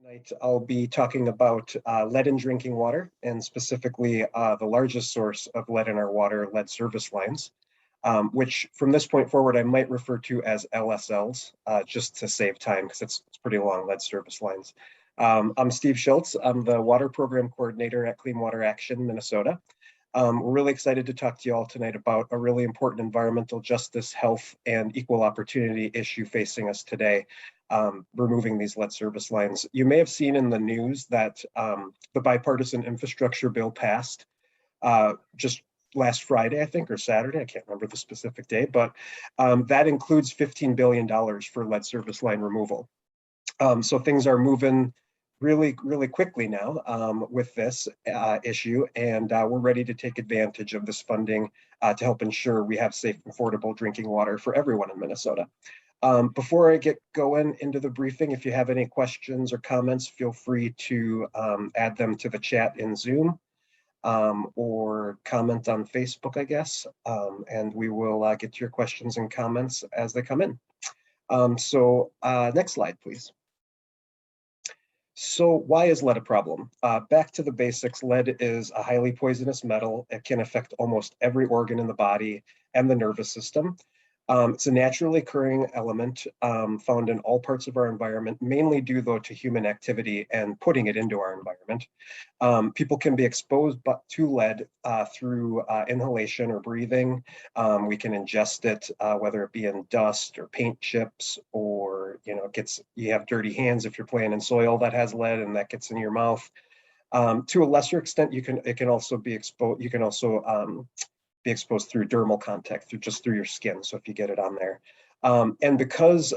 Tonight, I'll be talking about lead in drinking water, and specifically the largest source of lead in our water, lead service lines, which from this point forward, I might refer to as LSLs, just to save time, because it's pretty long, lead service lines. I'm Steve Schultz. I'm the Water Program Coordinator at Clean Water Action, Minnesota. We're really excited to talk to you all tonight about a really important environmental justice, health, and equal opportunity issue facing us today, removing these lead service lines. You may have seen in the news that the bipartisan infrastructure bill passed just last Friday, I think, or Saturday. I can't remember the specific day, but that includes $15 billion for lead service line removal. So things are moving really quickly now with this issue, and we're ready to take advantage of this funding to help ensure we have safe, affordable drinking water for everyone in Minnesota. Before I get going into the briefing, if you have any questions or comments, feel free to add them to the chat in Zoom or comment on Facebook, I guess, and we will get to your questions and comments as they come in. Next slide, please. So why is lead a problem? Back to the basics, lead is a highly poisonous metal. It can affect almost every organ in the body and the nervous system. It's a naturally occurring element found in all parts of our environment, mainly due though to human activity and putting it into our environment. People can be exposed to lead through inhalation or breathing. We can ingest it, whether it be in dust or paint chips, or you have dirty hands if you're playing in soil that has lead and that gets in your mouth. To a lesser extent, it can also be exposed. You can also be exposed through dermal contact, through your skin. So if you get it on there, and because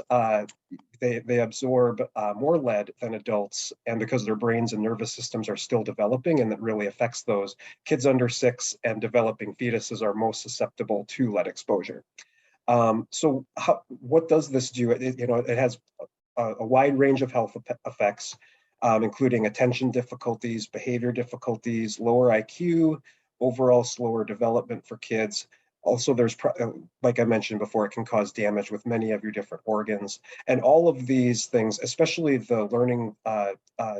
they absorb more lead than adults, and because their brains and nervous systems are still developing, and that really affects those kids under 6 and developing fetuses are most susceptible to lead exposure. So what does this do? It has a wide range of health effects, including attention difficulties, behavior difficulties, lower IQ, overall slower development for kids. Also, there's, like I mentioned before, it can cause damage with many of your different organs. And all of these things, especially the learning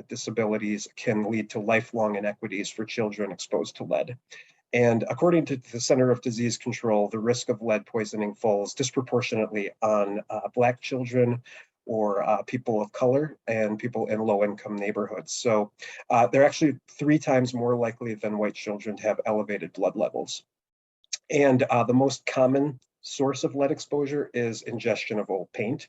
disabilities, can lead to lifelong inequities for children exposed to lead. And according to the Center of Disease Control, the risk of lead poisoning falls disproportionately on Black children, or people of color, and people in low-income neighborhoods. So they're actually 3 times more likely than white children to have elevated blood levels. And the most common source of lead exposure is ingestion of old paint.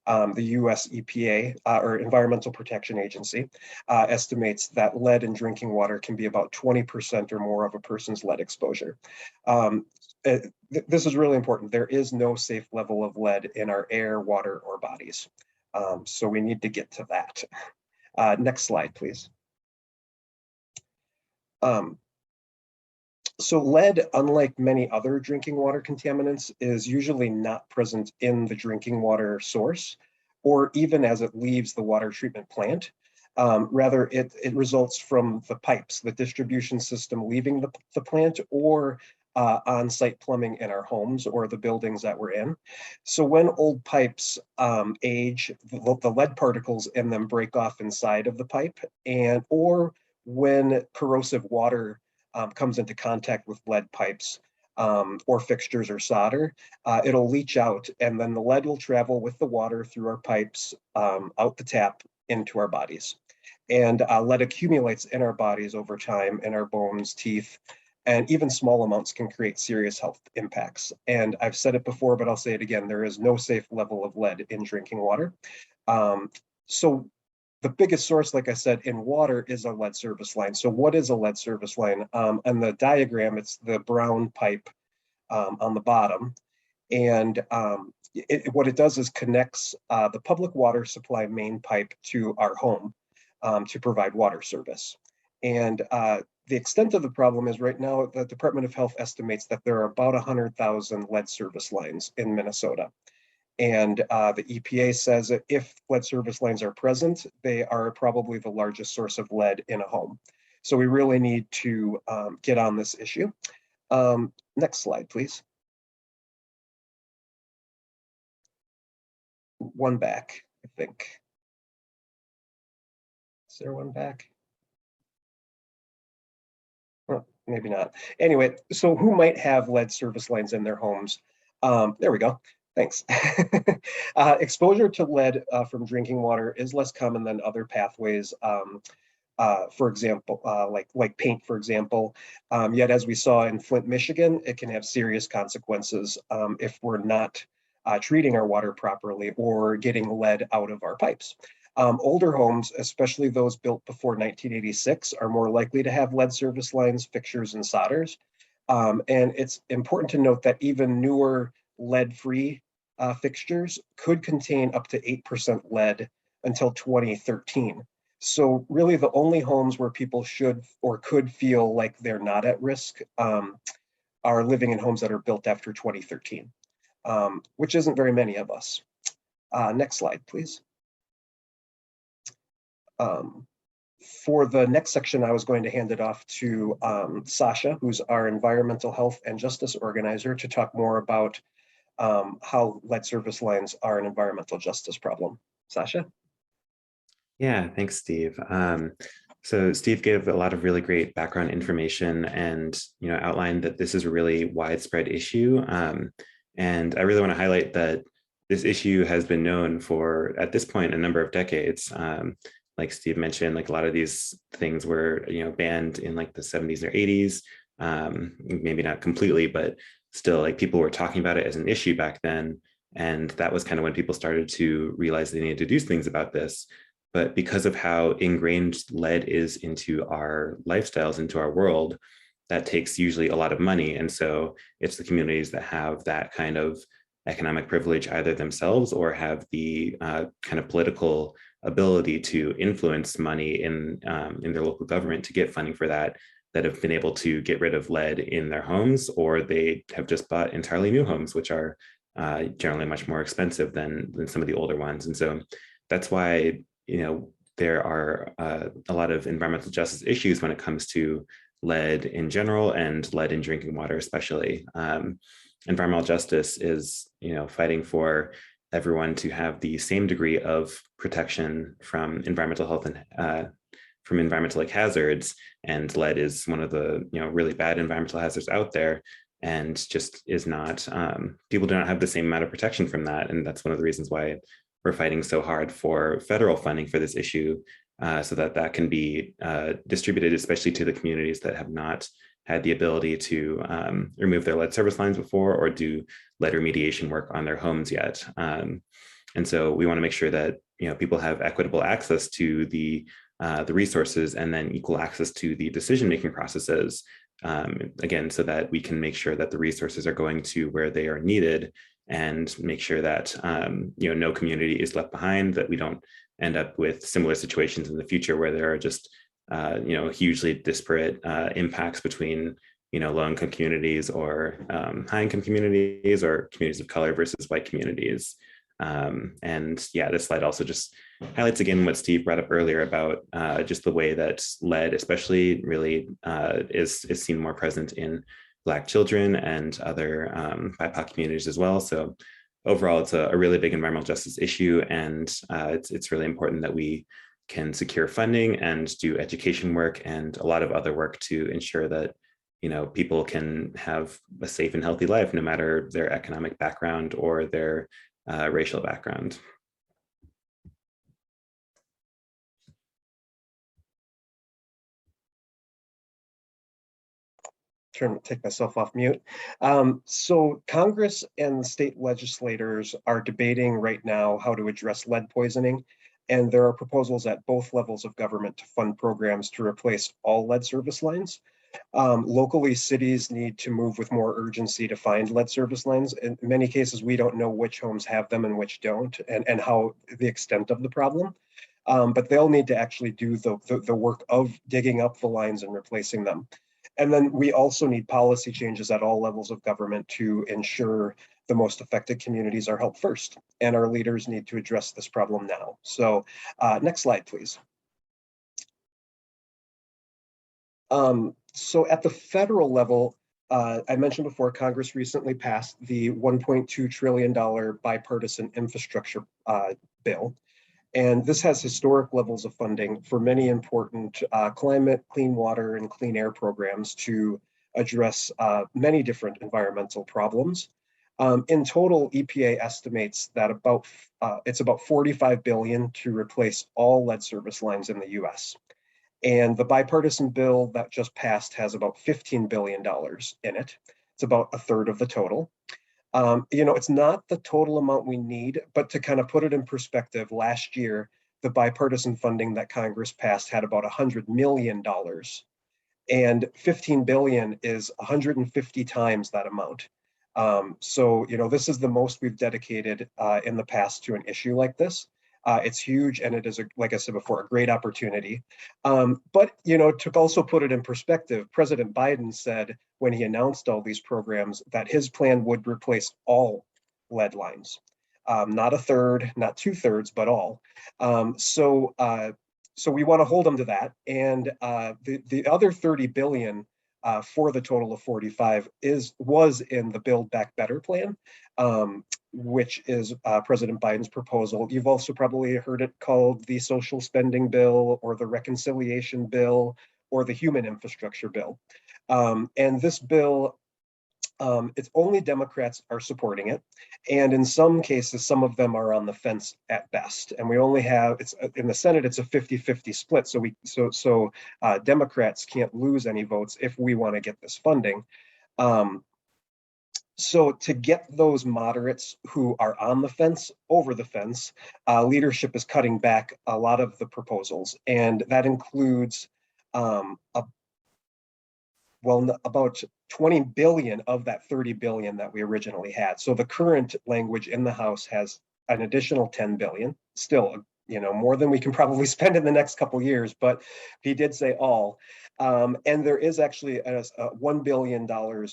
The US EPA, or Environmental Protection Agency, estimates that lead in drinking water can be about 20% or more of a person's lead exposure. This is really important. There is no safe level of lead in our air, water, or bodies. So we need to get to that. Next slide, please. So lead, unlike many other drinking water contaminants, is usually not present in the drinking water source, or even as it leaves the water treatment plant. Rather, it results from the pipes, the distribution system leaving the plant, or on-site plumbing in our homes or the buildings that we're in. So when old pipes age, the lead particles in them break off inside of the pipe, or when corrosive water comes into contact with lead pipes or fixtures or solder, it'll leach out, and then the lead will travel with the water through our pipes, out the tap, into our bodies. And lead accumulates in our bodies over time, in our bones, teeth, and even small amounts can create serious health impacts. And I've said it before, but I'll say it again, there is no safe level of lead in drinking water. So the biggest source, like I said, in water is a lead service line. So what is a lead service line? On the diagram, it's the brown pipe on the bottom. And what it does is connects the public water supply main pipe to our home to provide water service. And the extent of the problem is right now, the Department of Health estimates that there are about 100,000 lead service lines in Minnesota. And the EPA says that if lead service lines are present, they are probably the largest source of lead in a home. So we really need to get on this issue. Next slide, please. One back, I think. Is there one back? Oh, maybe not. Anyway, so who might have lead service lines in their homes? There we go. Thanks. Exposure to lead from drinking water is less common than other pathways. For example, like paint, for example. Yet, as we saw in Flint, Michigan, it can have serious consequences if we're not treating our water properly or getting lead out of our pipes. Older homes, especially those built before 1986, are more likely to have lead service lines, fixtures, and solders. And it's important to note that even newer lead-free fixtures could contain up to 8% lead until 2013. So really the only homes where people should or could feel like they're not at risk are living in homes that are built after 2013, which isn't very many of us. Next slide, please. For the next section, I was going to hand it off to Sasha, who's our environmental health and justice organizer, to talk more about how lead service lines are an environmental justice problem. Sasha? Yeah, thanks, Steve. So Steve gave a lot of really great background information and outlined that this is a really widespread issue. And I really want to highlight that this issue has been known for, at this point, a number of decades. Like Steve mentioned, like a lot of these things were banned in like the 70s or 80s, maybe not completely, but still like people were talking about it as an issue back then. And that was kind of when people started to realize they needed to do things about this. But because of how ingrained lead is into our lifestyles, into our world, that takes usually a lot of money. And so it's the communities that have that kind of economic privilege either themselves or have the kind of political ability to influence money in their local government to get funding for that have been able to get rid of lead in their homes, or they have just bought entirely new homes, which are generally much more expensive than some of the older ones. And so that's why there are a lot of environmental justice issues when it comes to lead in general and lead in drinking water especially. Environmental justice is fighting for everyone to have the same degree of protection from environmental health and from environmental hazards, and lead is one of the really bad environmental hazards out there, and just is not, people do not have the same amount of protection from that. And that's one of the reasons why we're fighting so hard for federal funding for this issue, so that can be distributed, especially to the communities that have not had the ability to remove their lead service lines before or do lead remediation work on their homes yet. And so we want to make sure that people have equitable access to the resources and then equal access to the decision-making processes, again, so that we can make sure that the resources are going to where they are needed, and make sure that no community is left behind, that we don't end up with similar situations in the future where there are just hugely disparate impacts between low-income communities or high-income communities or communities of color versus white communities. And yeah, this slide also just highlights again what Steve brought up earlier about just the way that lead especially really is seen more present in Black children and other BIPOC communities as well. So overall, it's a really big environmental justice issue, and it's really important that we can secure funding and do education work and a lot of other work to ensure that people can have a safe and healthy life, no matter their economic background or their racial background. Take myself off mute. So Congress and state legislators are debating right now how to address lead poisoning, and there are proposals at both levels of government to fund programs to replace all lead service lines. Locally, cities need to move with more urgency to find lead service lines. In many cases, we don't know which homes have them and which don't, and how the extent of the problem. But they'll need to actually do the work of digging up the lines and replacing them. And then we also need policy changes at all levels of government to ensure the most affected communities are helped first. And our leaders need to address this problem now. So next slide, please. So at the federal level, I mentioned before, Congress recently passed the $1.2 trillion bipartisan infrastructure bill. And this has historic levels of funding for many important climate, clean water, and clean air programs to address many different environmental problems. In total, EPA estimates that it's about 45 billion to replace all lead service lines in the US. And the bipartisan bill that just passed has about $15 billion in it. It's about a third of the total. It's not the total amount we need, but to kind of put it in perspective, last year, the bipartisan funding that Congress passed had about $100 million, and 15 billion is 150 times that amount. This is the most we've dedicated in the past to an issue like this. It's huge, and it is, like I said before, a great opportunity. To also put it in perspective, President Biden said when he announced all these programs that his plan would replace all lead lines, not a third, not 2/3, but all. So we want to hold them to that. And the other 30 billion for the total of 45 was in the Build Back Better plan, which is President Biden's proposal. You've also probably heard it called the social spending bill, or the reconciliation bill, or the human infrastructure bill. And this bill, it's only Democrats are supporting it. And in some cases, some of them are on the fence at best. And we only have, it's in the Senate, it's a 50-50 split. So Democrats can't lose any votes if we want to get this funding. So to get those moderates who are on the fence over the fence, leadership is cutting back a lot of the proposals. And that includes about 20 billion of that 30 billion that we originally had. So the current language in the House has an additional 10 billion, still, more than we can probably spend in the next couple of years, but he did say all. And there is actually a $1 billion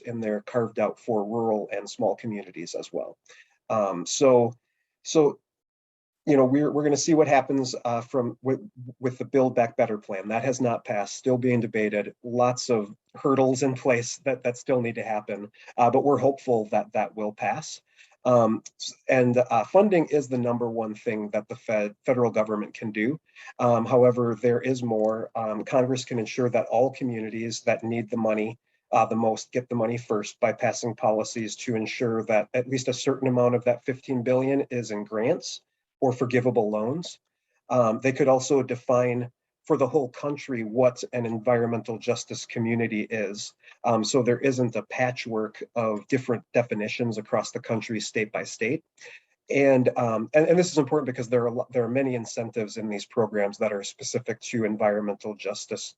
in there carved out for rural and small communities as well. We're going to see what happens with the Build Back Better plan. That has not passed, still being debated. Lots of hurdles in place that still need to happen, but we're hopeful that that will pass. Funding is the number one thing that the federal government can do. However, there is more. Congress can ensure that all communities that need the money the most get the money first by passing policies to ensure that at least a certain amount of that 15 billion is in grants or forgivable loans. They could also define for the whole country what an environmental justice community is. So there isn't a patchwork of different definitions across the country, state by state. And this is important because there are many incentives in these programs that are specific to environmental justice,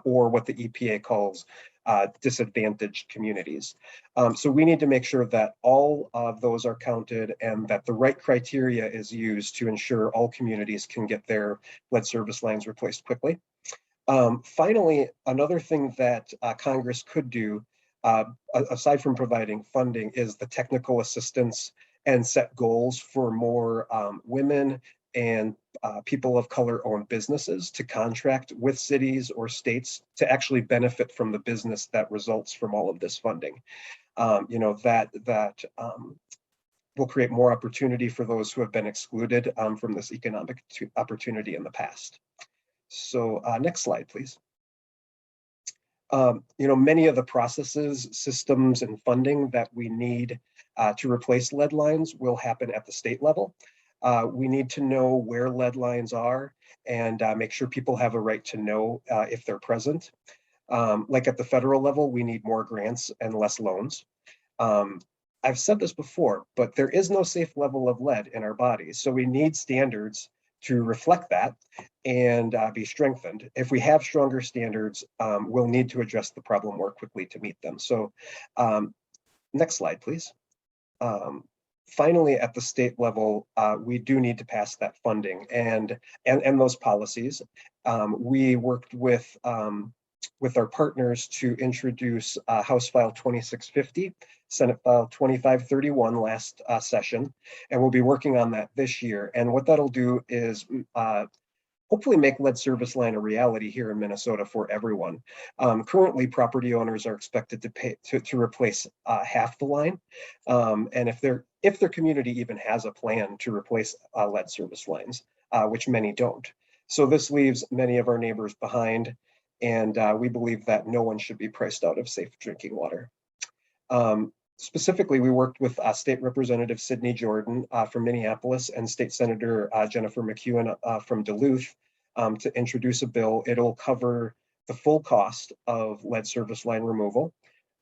or what the EPA calls disadvantaged communities. So we need to make sure that all of those are counted and that the right criteria is used to ensure all communities can get their lead service lines replaced quickly. Finally, another thing that Congress could do, aside from providing funding, is the technical assistance and set goals for more women and people of color-owned businesses to contract with cities or states to actually benefit from the business that results from all of this funding. That will create more opportunity for those who have been excluded from this economic opportunity in the past. So next slide, please. Many of the processes, systems, and funding that we need to replace lead lines will happen at the state level. We need to know where lead lines are and make sure people have a right to know if they're present. Like at the federal level, we need more grants and less loans. I've said this before, but there is no safe level of lead in our bodies. So we need standards to reflect that and be strengthened. If we have stronger standards, we'll need to address the problem more quickly to meet them. So next slide, please. Finally, at the state level, we do need to pass that funding and those policies. We worked with our partners to introduce House File 2650, Senate File 2531 last session, and we'll be working on that this year. And what that'll do is hopefully make lead service line a reality here in Minnesota for everyone. Currently, property owners are expected to pay to replace half the line, and if their community even has a plan to replace lead service lines, which many don't. So this leaves many of our neighbors behind, and we believe that no one should be priced out of safe drinking water. Specifically, we worked with State Representative Sidney Jordan from Minneapolis and State Senator Jennifer McEwen from Duluth to introduce a bill. It'll cover the full cost of lead service line removal.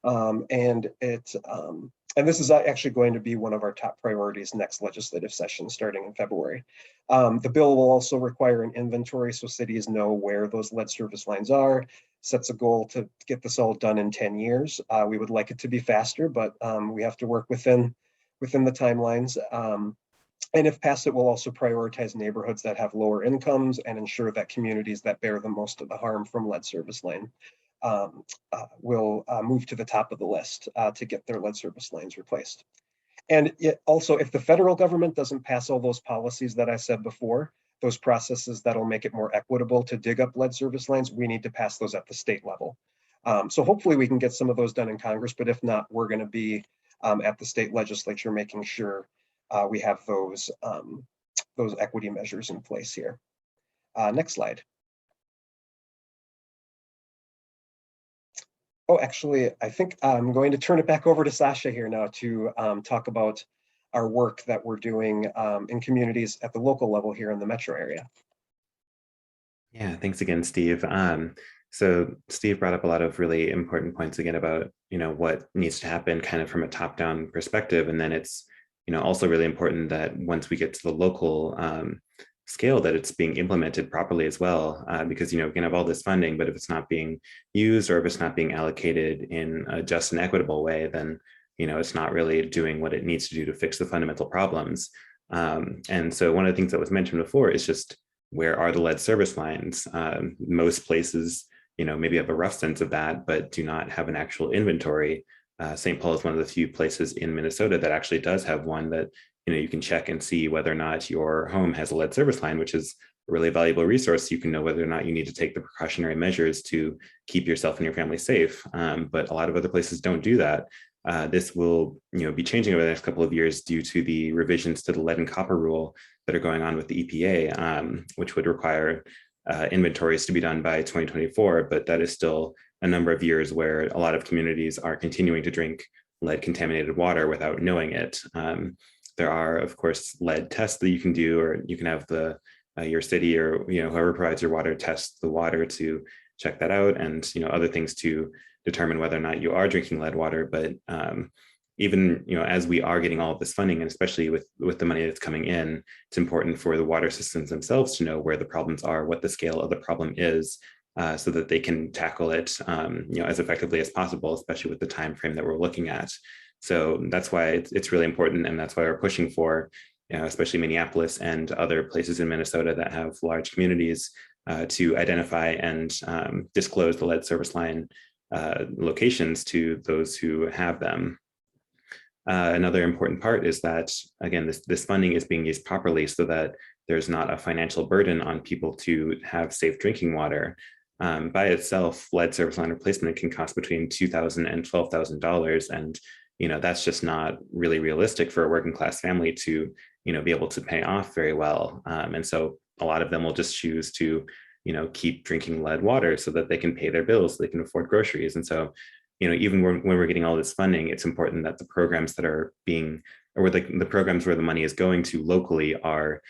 And this is actually going to be one of our top priorities next legislative session starting in February. The bill will also require an inventory so cities know where those lead service lines are, sets a goal to get this all done in 10 years. We would like it to be faster, but we have to work within the timelines. And if passed, it will also prioritize neighborhoods that have lower incomes and ensure that communities that bear the most of the harm from lead service line will move to the top of the list to get their lead service lines replaced. And also, if the federal government doesn't pass all those policies that I said before, those processes that'll make it more equitable to dig up lead service lines, we need to pass those at the state level. So hopefully we can get some of those done in Congress, but if not, we're going to be at the state legislature making sure we have those equity measures in place here. Next slide. Oh, actually, I think I'm going to turn it back over to Sasha here now to talk about our work that we're doing in communities at the local level here in the metro area. Yeah, thanks again, Steve. So Steve brought up a lot of really important points again about, what needs to happen kind of from a top-down perspective. And then it's, also really important that once we get to the local scale that it's being implemented properly as well, because, we can have all this funding, but if it's not being used or if it's not being allocated in a just and equitable way, then, it's not really doing what it needs to do to fix the fundamental problems. And so one of the things that was mentioned before is just, where are the lead service lines? Most places, maybe have a rough sense of that, but do not have an actual inventory. St. Paul is one of the few places in Minnesota that actually does have one that, you can check and see whether or not your home has a lead service line, which is a really valuable resource. You can know whether or not you need to take the precautionary measures to keep yourself and your family safe. But a lot of other places don't do that. This will, be changing over the next couple of years due to the revisions to the lead and copper rule that are going on with the EPA, which would require inventories to be done by 2024. But that is still a number of years where a lot of communities are continuing to drink lead contaminated water without knowing it. There are, of course, lead tests that you can do, or you can have your city or whoever provides your water test the water to check that out, and other things to determine whether or not you are drinking lead water. But even as we are getting all of this funding, and especially with the money that's coming in, it's important for the water systems themselves to know where the problems are, what the scale of the problem is, so that they can tackle it as effectively as possible, especially with the time frame that we're looking at. So that's why it's really important, and that's why we're pushing for, especially Minneapolis and other places in Minnesota that have large communities, to identify and disclose the lead service line locations to those who have them. Another important part is that, again, this funding is being used properly so that there's not a financial burden on people to have safe drinking water. By itself, lead service line replacement can cost between $2,000 and $12,000, and that's just not really realistic for a working class family to be able to pay off very well. And so a lot of them will just choose to keep drinking lead water so that they can pay their bills, so they can afford groceries. And so even when we're getting all this funding, it's important that the programs that are being, or the programs where the money is going to locally are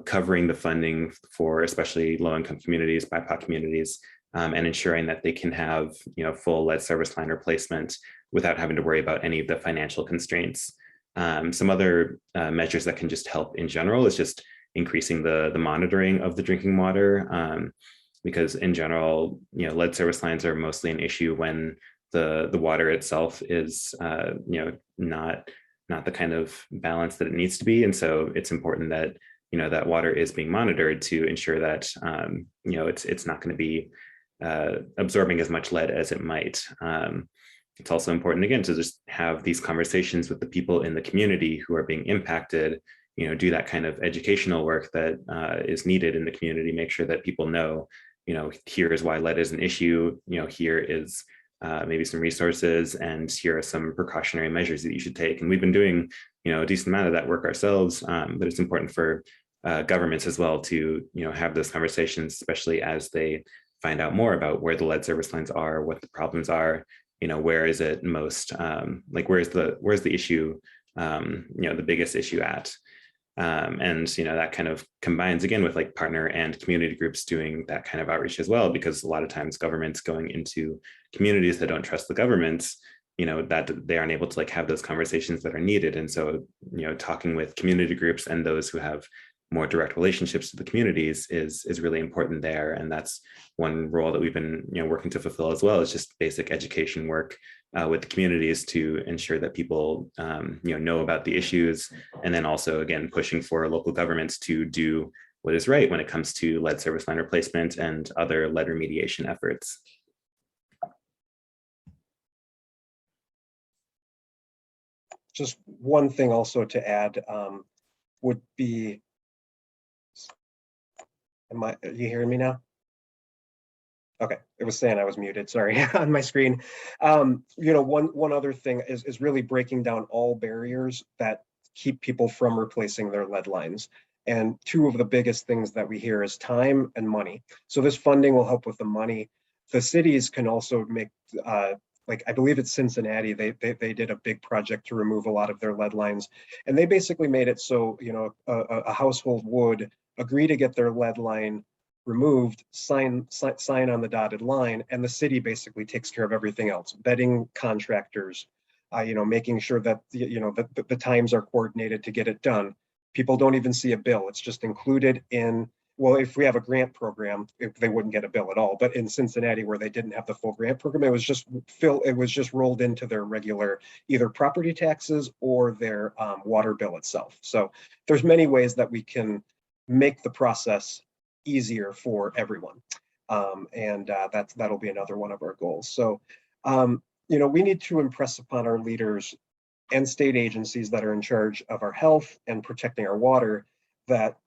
covering the funding for especially low-income communities, BIPOC communities, and ensuring that they can have full lead service line replacement without having to worry about any of the financial constraints. Some other measures that can just help in general is just increasing the monitoring of the drinking water, because in general, lead service lines are mostly an issue when the water itself is not the kind of balance that it needs to be. And so it's important that that water is being monitored to ensure that it's not going to be absorbing as much lead as it might. It's also important, again, to just have these conversations with the people in the community who are being impacted, do that kind of educational work that is needed in the community, make sure that people know, here is why lead is an issue, here is maybe some resources, and here are some precautionary measures that you should take. And we've been doing, a decent amount of that work ourselves, but it's important for governments as well to have those conversations, especially as they find out more about where the lead service lines are, what the problems are, where is it most like where's the issue, the biggest issue at. And that kind of combines again with like partner and community groups doing that kind of outreach as well, because a lot of times governments going into communities that don't trust the governments, that they aren't able to like have those conversations that are needed. And so talking with community groups and those who have more direct relationships to the communities is really important there. And that's one role that we've been working to fulfill as well, is just basic education work with the communities to ensure that people know about the issues, and then also again pushing for local governments to do what is right when it comes to lead service line replacement and other lead remediation efforts. Just one thing also to add would be, are you hearing me now? Okay, it was saying I was muted, sorry, on my screen. One other thing is really breaking down all barriers that keep people from replacing their lead lines. And two of the biggest things that we hear is time and money. So this funding will help with the money. The cities can also make, like I believe it's Cincinnati, they did a big project to remove a lot of their lead lines. And they basically made it so, a household would agree to get their lead line removed, sign on the dotted line, and the city basically takes care of everything else, vetting contractors, making sure that the times are coordinated to get it done. People don't even see a bill. It's just included in, well, if we have a grant program, they wouldn't get a bill at all. But in Cincinnati, where they didn't have the full grant program, it was just rolled into their regular either property taxes or their water bill itself. So there's many ways that we can make the process easier for everyone. That'll be another one of our goals. So, we need to impress upon our leaders and state agencies that are in charge of our health and protecting our water that,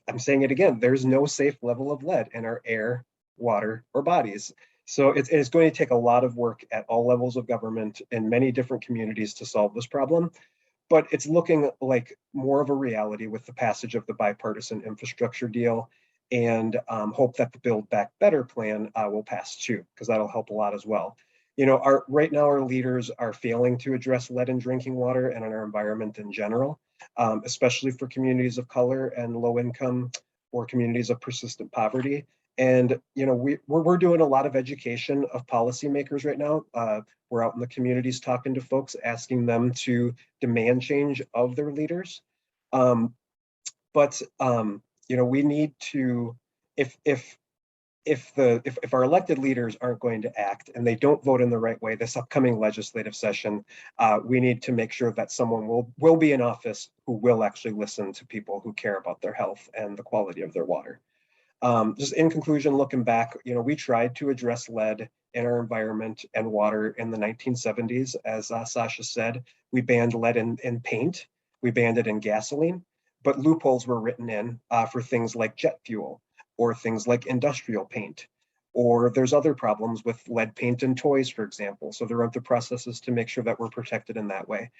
I'm saying it again, there's no safe level of lead in our air, water, or bodies. So it's going to take a lot of work at all levels of government in many different communities to solve this problem. But it's looking like more of a reality with the passage of the bipartisan infrastructure deal, and hope that the Build Back Better plan will pass too, because that'll help a lot as well. Right now our leaders are failing to address lead in drinking water and in our environment in general, especially for communities of color and low income or communities of persistent poverty. And we're doing a lot of education of policymakers right now. We're out in the communities talking to folks, asking them to demand change of their leaders. We need to, if our elected leaders aren't going to act and they don't vote in the right way this upcoming legislative session, we need to make sure that someone will be in office who will actually listen to people who care about their health and the quality of their water. Just in conclusion, looking back, we tried to address lead in our environment and water in the 1970s. As Sasha said, we banned lead in paint, we banned it in gasoline, but loopholes were written in for things like jet fuel or things like industrial paint. Or there's other problems with lead paint in toys, for example. So there aren't the processes to make sure that we're protected in that way.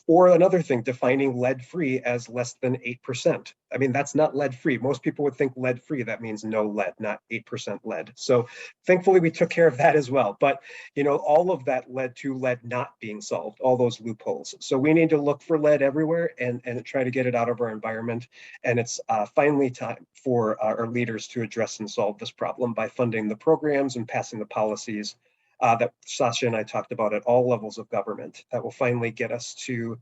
Or another thing, defining lead-free as less than 8%. I mean, that's not lead-free. Most people would think lead-free, that means no lead, not 8% lead. So thankfully we took care of that as well. But all of that led to lead not being solved, all those loopholes. So we need to look for lead everywhere and try to get it out of our environment. And it's finally time for our leaders to address and solve this problem by funding the programs and passing the policies that Sasha and I talked about at all levels of government that will finally get us to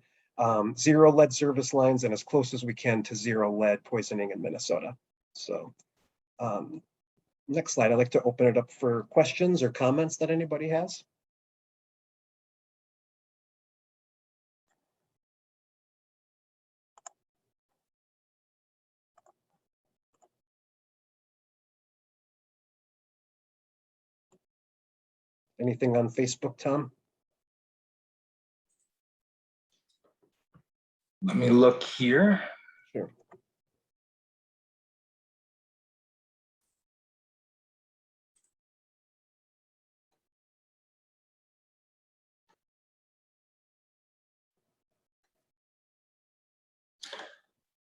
zero lead service lines and as close as we can to zero lead poisoning in Minnesota. So next slide, I'd like to open it up for questions or comments that anybody has. Anything on Facebook, Tom? Let me look here. Sure.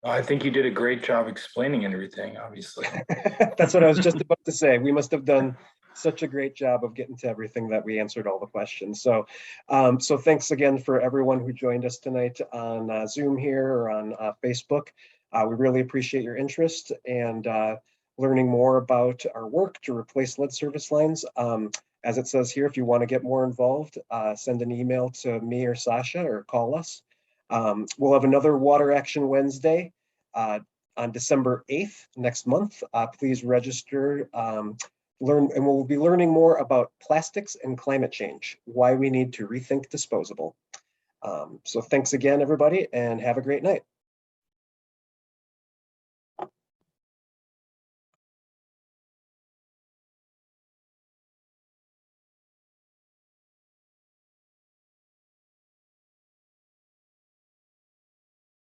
I think you did a great job explaining everything, obviously. That's what I was just about to say. We must have done such a great job of getting to everything that we answered all the questions. So, so thanks again for everyone who joined us tonight on Zoom here or on Facebook. We really appreciate your interest and learning more about our work to replace lead service lines. As it says here, if you want to get more involved, send an email to me or Sasha or call us. We'll have another Water Action Wednesday on December 8th next month. Please register, learn, and we'll be learning more about plastics and climate change, why we need to rethink disposable. So thanks again, everybody, and have a great night.